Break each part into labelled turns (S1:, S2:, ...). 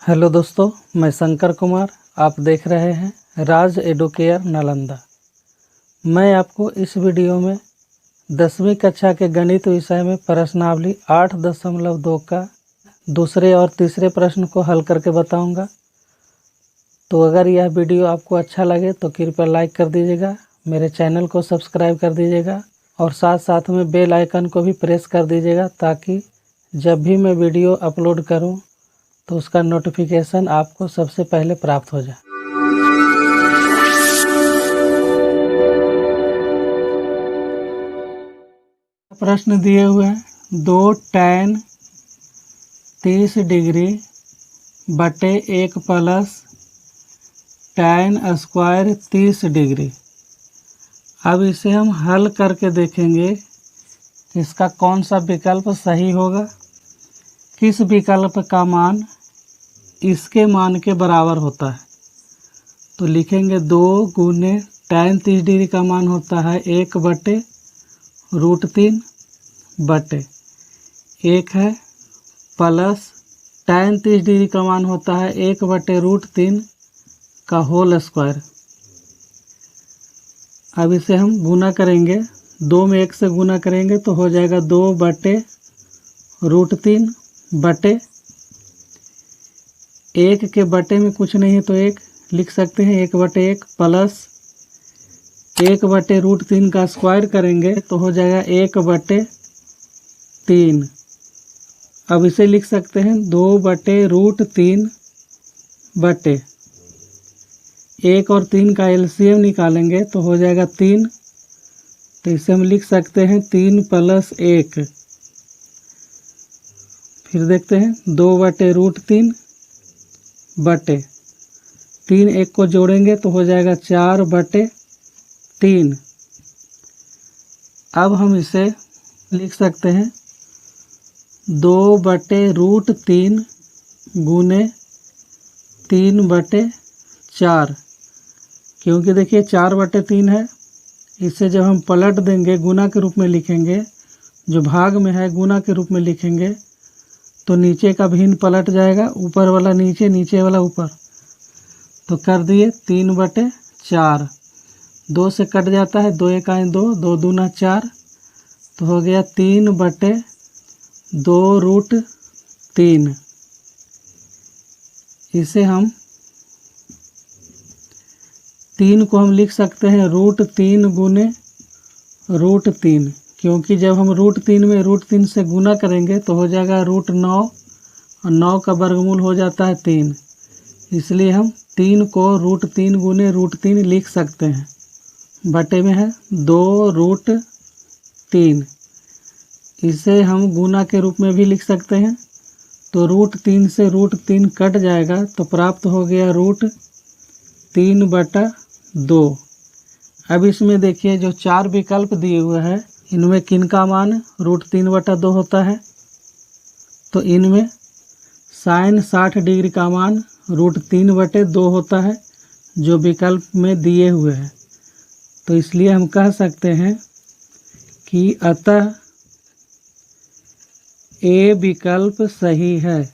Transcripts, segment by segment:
S1: Hello दोस्तों, मैं शंकर कुमार। आप देख रहे हैं राज एडुकेयर नालंदा। मैं आपको इस वीडियो में 10वीं कक्षा के गणित विषय में प्रश्नावली 8.2 का दूसरे और तीसरे प्रश्न को हल करके बताऊंगा। तो अगर यह वीडियो आपको अच्छा लगे तो कृपया लाइक कर दीजिएगा, मेरे चैनल को सब्सक्राइब कर दीजिएगा और साथ साथ में बेल आइकन को भी प्रेस कर दीजिएगा, ताकि जब भी मैं वीडियो अपलोड करूं तो उसका नोटिफिकेशन आपको सबसे पहले प्राप्त हो जाए। प्रश्न दिए हुए हैं 2 tan 30 डिग्री बटे 1 प्लस tan स्क्वायर 30 डिग्री। अब इसे हम हल करके देखेंगे कि इसका कौन सा विकल्प सही होगा, किस विकल्प का मान इसके मान के बराबर होता है। तो लिखेंगे 2 गुने tan 30 डिग्री का मान होता है 1 बटे √3 बटे 1 है, प्लस tan 30 डिग्री का मान होता है 1 बटे √3 का होल स्क्वायर। अब इसे हम गुना करेंगे, 2 में 1 से गुना करेंगे तो हो जाएगा 2 बटे √3 बटे 1 के बटे में कुछ नहीं है तो 1 लिख सकते हैं, 1 बटे 1 प्लस 1 बटे √3 का स्क्वायर करेंगे तो हो जाएगा 1 बटे 3। अब इसे लिख सकते हैं 2 बटे √3 बटे 1 और 3 का एलसीएम निकालेंगे तो हो जाएगा 3। तो इसे हम लिख सकते हैं 3 प्लस 1। फिर देखते हैं 2 बटे √3 बटे 3, 1 को जोड़ेंगे तो हो जाएगा 4 बटे 3। अब हम इसे लिख सकते हैं 2 बटे √3 गुने 3 बटे 4, क्योंकि देखिए 4 बटे 3 है। इसे जब हम पलट देंगे, गुना के रूप में लिखेंगे, जो भाग में है गुना के रूप में लिखेंगे तो नीचे का भिन्न पलट जाएगा, ऊपर वाला नीचे, नीचे वाला ऊपर। तो कर दिए 3 बटे 4, 2 से कट जाता है, 2 1 2, 2 दूना 4, तो हो गया 3 बटे 2√3। इसे हम 3 को हम लिख सकते हैं √3 गुने √3, क्योंकि जब हम √3 में √3 से गुना करेंगे तो हो जाएगा √9 और 9 का वर्गमूल हो जाता है 3। इसलिए हम 3 को √3 गुने √3 लिख सकते हैं। बटे में है 2√3। इसे हम गुना के रूप में भी लिख सकते हैं, तो √3 से √3 कट जाएगा तो प्राप्त हो गया √3 बटा 2। अब इसमें देखिए जो 4 विकल्प दिए हुए हैं, इनमें किन का मान √3 बटा 2 होता है। तो इनमें साइन 60 डिग्री का मान √3 बटे 2 होता है, जो विकल्प में दिए हुए हैं। तो इसलिए हम कह सकते हैं कि अतः ए विकल्प सही है।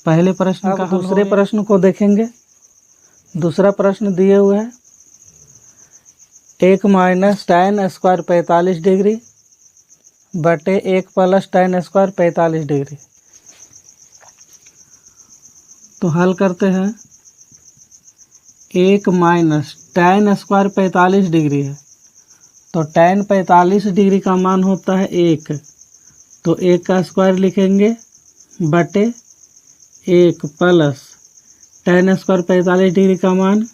S1: पहले प्रश्न का दूसरे प्रश्न को देखेंगे। दूसरा प्रश्न दिए हुए है 1 माइनस tan स्क्वायर 45 डिग्री बटे 1 प्लस tan स्क्वायर 45 डिग्री। तो हल करते हैं। 1 माइनस tan स्क्वायर 45 डिग्री है, तो tan 45 डिग्री का मान होता है 1, तो 1 का स्क्वायर लिखेंगे बटे 1 प्लस tan स्क्वायर 45 डिग्री का मान,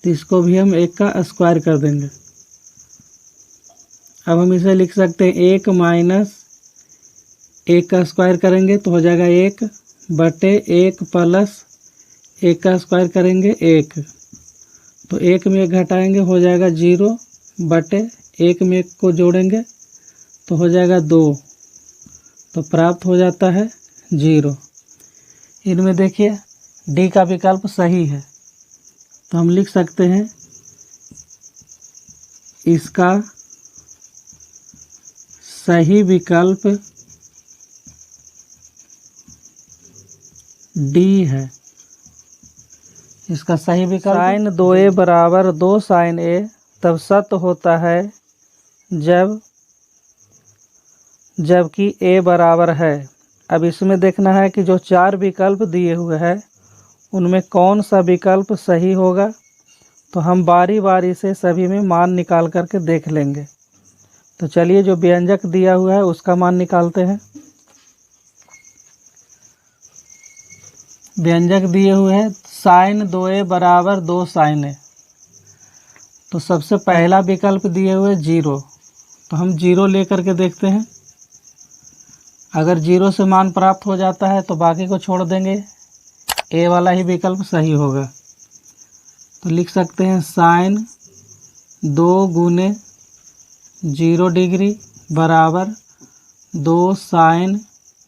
S1: तो इसको भी हम 1 का स्क्वायर कर देंगे। अब हम इसे लिख सकते हैं 1 माइनस 1 का स्क्वायर करेंगे तो हो जाएगा 1 बटे 1 प्लस 1 का स्क्वायर करेंगे 1, तो 1 में 1 घटाएंगे हो जाएगा 0 बटे 1 में 1 को जोड़ेंगे तो हो जाएगा 2, तो प्राप्त हो जाता है 0। इनमें देखिए डी का विकल्प सही है, तो हम लिख सकते हैं इसका सही विकल्प डी है। इसका सही विकल्प साइन 2a बराबर 2 साइन a तब सत्य होता है जबकि a बराबर है। अब इसमें देखना है कि जो 4 विकल्प दिए हुए हैं उनमें कौन सा विकल्प सही होगा। तो हम बारी बारी से सभी में मान निकाल करके देख लेंगे। तो चलिए जो व्यंजक दिया हुआ है उसका मान निकालते हैं। व्यंजक दिए हुए हैं साइन 2a बराबर 2 साइन a। तो सबसे पहला विकल्प दिए हुए 0, तो हम 0 लेकर के देखते हैं। अगर 0 से मान प्राप्त हो जाता है तो बाकी को छोड़ देंगे, ए वाला ही विकल्प सही होगा। तो लिख सकते हैं साइन 2 गुने 0 डिग्री बराबर 2 साइन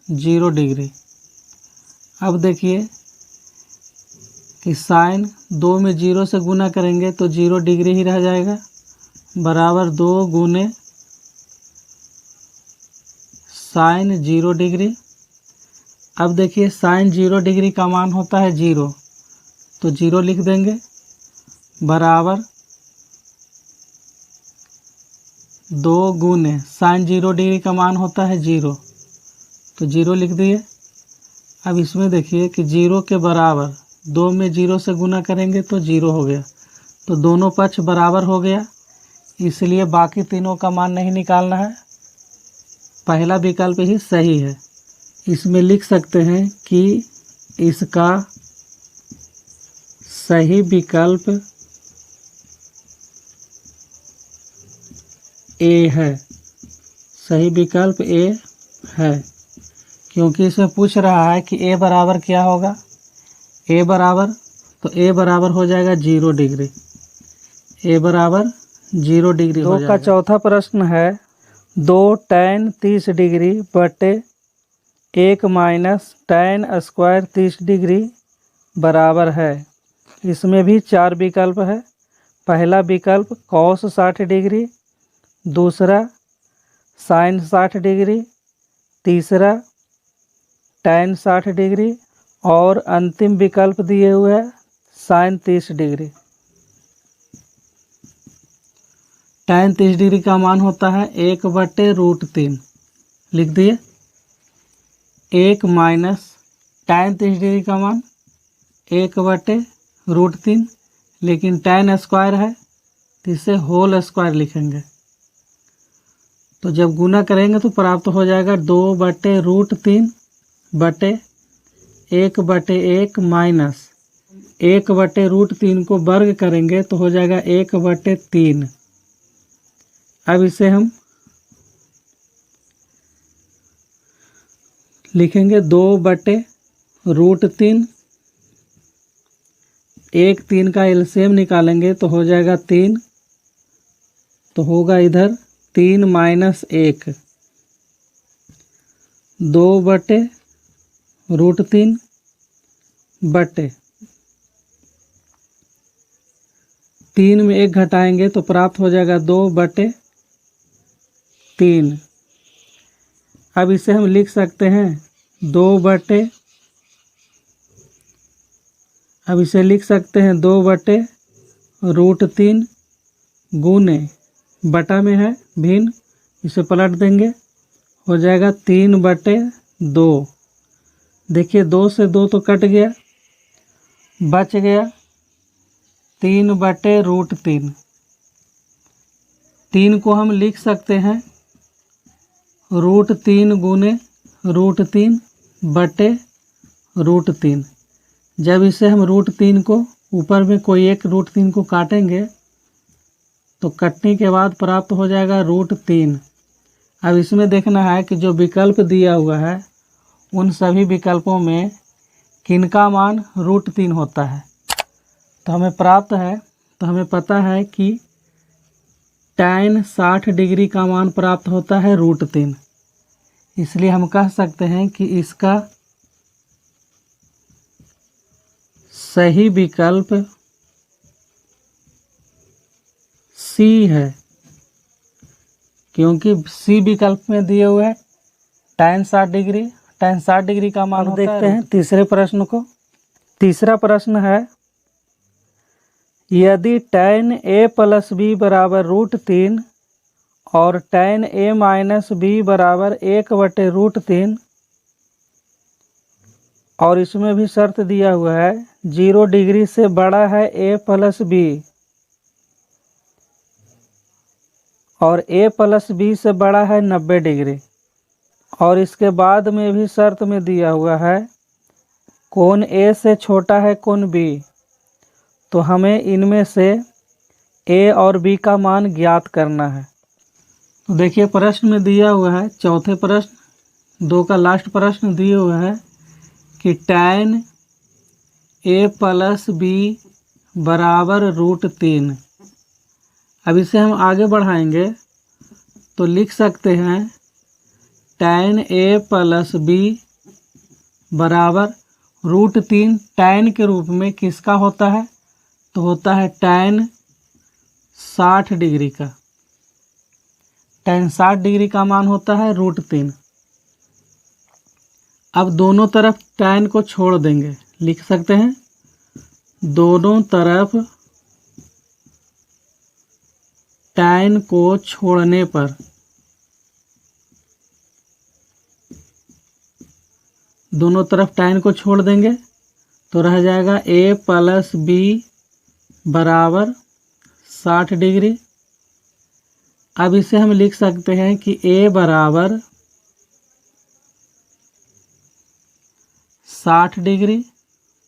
S1: 0 डिग्री। अब देखिए कि साइन 2 में 0 से गुना करेंगे तो 0 डिग्री ही रह जाएगा, बराबर 2 गुने साइन 0 डिग्री। अब देखिए साइन 0 डिग्री का मान होता है 0, तो 0 लिख देंगे, बराबर 2 गुने साइन 0 डिग्री का मान होता है 0, तो 0 लिख दिए। अब इसमें देखिए कि 0 के बराबर 2 में 0 से गुना करेंगे तो 0 हो गया, तो दोनों पक्ष बराबर हो गया, इसलिए बाकी तीनों का मान नहीं निकालना है, पहला विकल्प ही सही है। इसमें लिख सकते हैं कि इसका सही विकल्प ए है। सही विकल्प ए है, क्योंकि इसमें पूछ रहा है कि ए बराबर क्या होगा। ए बराबर, तो ए बराबर हो जाएगा 0 डिग्री। ए बराबर 0 डिग्री हो जाएगा। 2 का चौथा प्रश्न है 2 tan 30 डिग्री बटे 1 माइनस tan स्क्वायर 30 डिग्री बराबर है। इसमें भी 4 विकल्प है। पहला विकल्प cos 60 डिग्री, दूसरा sin 60 डिग्री, तीसरा tan 60 डिग्री और अंतिम विकल्प दिए हुए है sin 30 डिग्री। tan 30 डिग्री का मान होता है 1/√3, लिख दिए। 1 माइनस tan 30 डिग्री का मान 1/√3, लेकिन tan स्क्वायर है तो इसे होल स्क्वायर लिखेंगे। तो जब गुना करेंगे तो प्राप्त हो जाएगा 2/√3 बटे 1/1 माइनस 1/√3 को वर्ग करेंगे तो हो जाएगा 1/3। अब इसे हम लिखेंगे 2/√3, 1 3 का एलसीएम निकालेंगे तो हो जाएगा 3, तो होगा इधर 3 माइनस 1, 2/√3 बटे 3 में 1 घटाएंगे तो प्राप्त हो जाएगा 2/3। अब इसे हम लिख सकते हैं 2/√3 गुने, बटा में है भिन्न, इसे पलट देंगे, हो जाएगा 3/2। देखिए 2 से 2 तो कट गया, बच गया 3/√3। 3 को हम लिख सकते हैं √3 गुने √3 बटे √3। जब इसे हम √3 को ऊपर में कोई एक √3 को काटेंगे तो कटने के बाद प्राप्त हो जाएगा √3। अब इसमें देखना है कि जो विकल्प दिया हुआ है उन सभी विकल्पों में किनका मान √3 होता है। तो हमें प्राप्त है, तो हमें पता है कि tan 60 डिग्री का मान प्राप्त होता है √3, इसलिए हम कह सकते हैं कि इसका सही विकल्प सी है। क्योंकि सी विकल्प में दिए हुए है tan 60 डिग्री। tan 60 डिग्री का मान होता है। देखते हैं तीसरे प्रश्न को। तीसरा प्रश्न है, यदि tan a प्लस बी बराबर √3 और tan a माइनस बी बराबर 1/√3 और इसमें भी शर्त दिया हुआ है 0 डिग्री से बड़ा है a प्लस बी और a प्लस बी से बड़ा है 90 डिग्री, और इसके बाद में भी शर्त में दिया हुआ है कोण a से छोटा है कोण b, तो हमें इनमें से a और b का मान ज्ञात करना है। तो देखिए प्रश्न में दिया हुआ है, चौथे प्रश्न 2 का लास्ट प्रश्न दिए हुआ है कि tan a प्लस बी बराबर √3। अब इसे हम आगे बढ़ाएंगे तो लिख सकते हैं tan a प्लस बी बराबर √3 tan के रूप में किसका होता है, तो होता है tan 60 डिग्री का। tan 60 डिग्री का मान होता है √3। अब दोनों तरफ tan को छोड़ देंगे, लिख सकते हैं दोनों तरफ tan को छोड़ने पर दोनों तरफ tan को छोड़ देंगे तो रह जाएगा a प्लस बी बराबर 60 डिग्री। अब इसे हम लिख सकते हैं कि a बराबर 60 डिग्री,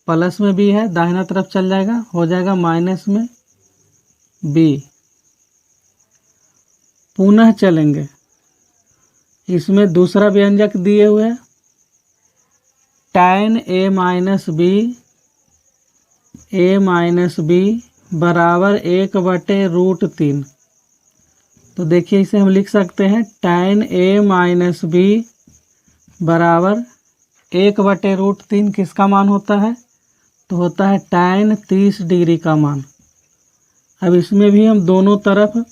S1: प्लस में b है दाहिना तरफ चल जाएगा, हो जाएगा माइनस में b। पुनः चलेंगे, इसमें दूसरा व्यंजक दिए हुए हैं tan a माइनस बी बराबर 1/√3। तो देखिए इसे हम लिख सकते हैं tan a माइनस बी बराबर 1/√3 किसका मान होता है, तो होता है tan 30 डिग्री का मान। अब इसमें भी हम दोनों तरफ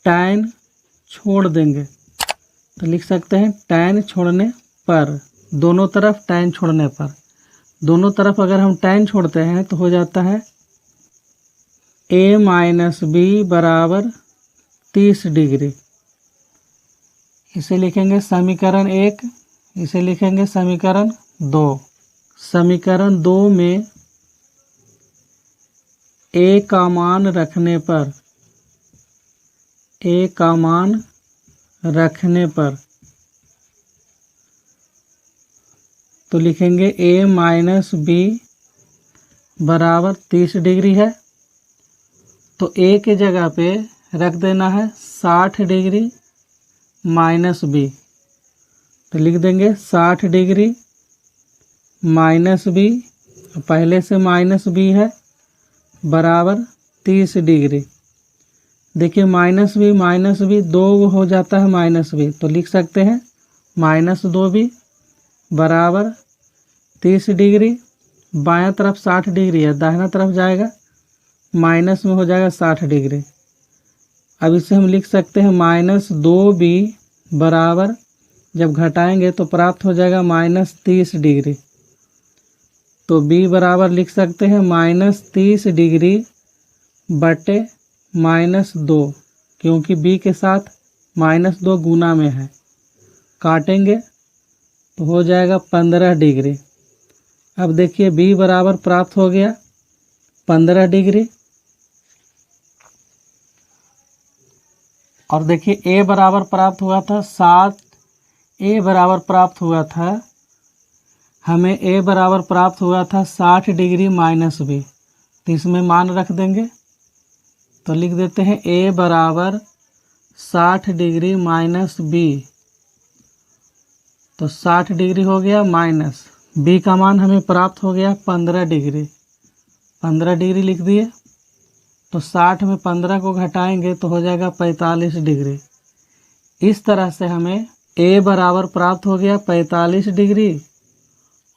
S1: tan छोड़ देंगे, तो लिख सकते हैं tan छोड़ने पर, दोनों तरफ tan छोड़ने पर, दोनों तरफ अगर हम tan छोड़ते हैं तो हो जाता है a माइनस बी बराबर 30 डिग्री। इसे लिखेंगे समीकरण 1, इसे लिखेंगे समीकरण 2। समीकरण 2 में a का मान रखने पर तो लिखेंगे a माइनस बी बराबर 30 डिग्री है, तो a के जगह पे रख देना है 60 डिग्री माइनस बी, तो लिख देंगे 60 डिग्री माइनस बी, पहले से माइनस बी है, बराबर 30 डिग्री। देखिए माइनस बी 2 हो जाता है माइनस बी, तो लिख सकते हैं -2b बराबर 30 डिग्री। बायां तरफ 60 डिग्री है, दाहिना तरफ जाएगा माइनस में हो जाएगा 60 डिग्री। अब इसे हम लिख सकते हैं -2b बराबर, जब घटाएंगे तो प्राप्त हो जाएगा -30 डिग्री। तो b बराबर लिख सकते हैं -30 डिग्री बटे -2, क्योंकि b के साथ -2 गुना में है, काटेंगे तो हो जाएगा 15 डिग्री। अब देखिए b बराबर प्राप्त हो गया 15 डिग्री, और देखिए a बराबर प्राप्त हुआ था 7, a बराबर प्राप्त हुआ था, हमें a बराबर प्राप्त हुआ था 60 डिग्री माइनस बी, तो इसमें मान रख देंगे, तो लिख देते हैं a बराबर 60 डिग्री माइनस बी, तो 60 डिग्री हो गया माइनस b का मान हमें प्राप्त हो गया 15 डिग्री। 15 डिग्री लिख दिए, तो 60 में 15 को घटाएंगे तो हो जाएगा 45 डिग्री। इस तरह से हमें a बराबर प्राप्त हो गया 45 डिग्री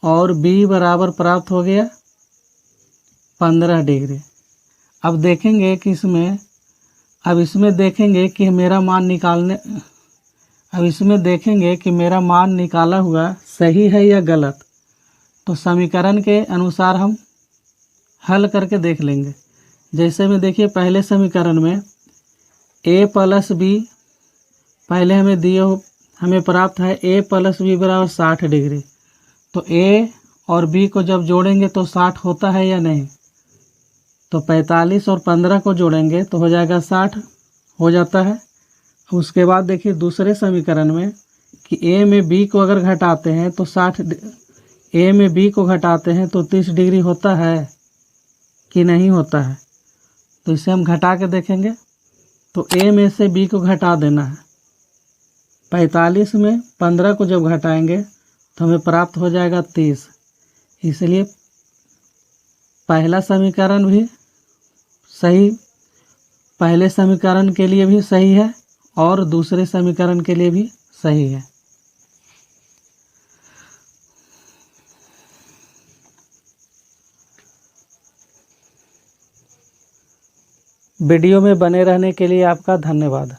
S1: और b बराबर प्राप्त हो गया 15 डिग्री। अब देखेंगे कि इसमें अब इसमें देखेंगे कि मेरा मान निकाला हुआ सही है या गलत। तो समीकरण के अनुसार हम हल करके देख लेंगे। जैसे में देखिए पहले समीकरण में a प्लस बी पहले हमें प्राप्त है a प्लस बी बराबर 60 डिग्री। तो a और b को जब जोड़ेंगे तो 60 होता है या नहीं। तो 45 और 15 को जोड़ेंगे तो हो जाएगा 60 हो जाता है। उसके बाद देखिए दूसरे समीकरण में कि a में b को अगर घटाते हैं तो 30 डिग्री होता है कि नहीं होता है। तो इसे हम घटा के देखेंगे। तो a में से b को घटा देना है। 45 में 15 को जब घटाएंगे तो हमें प्राप्त हो जाएगा 30। इसलिए पहला समीकरण भी सही, पहले समीकरण के लिए भी सही है और दूसरे समीकरण के लिए भी सही है। वीडियो में बने रहने के लिए आपका धन्यवाद।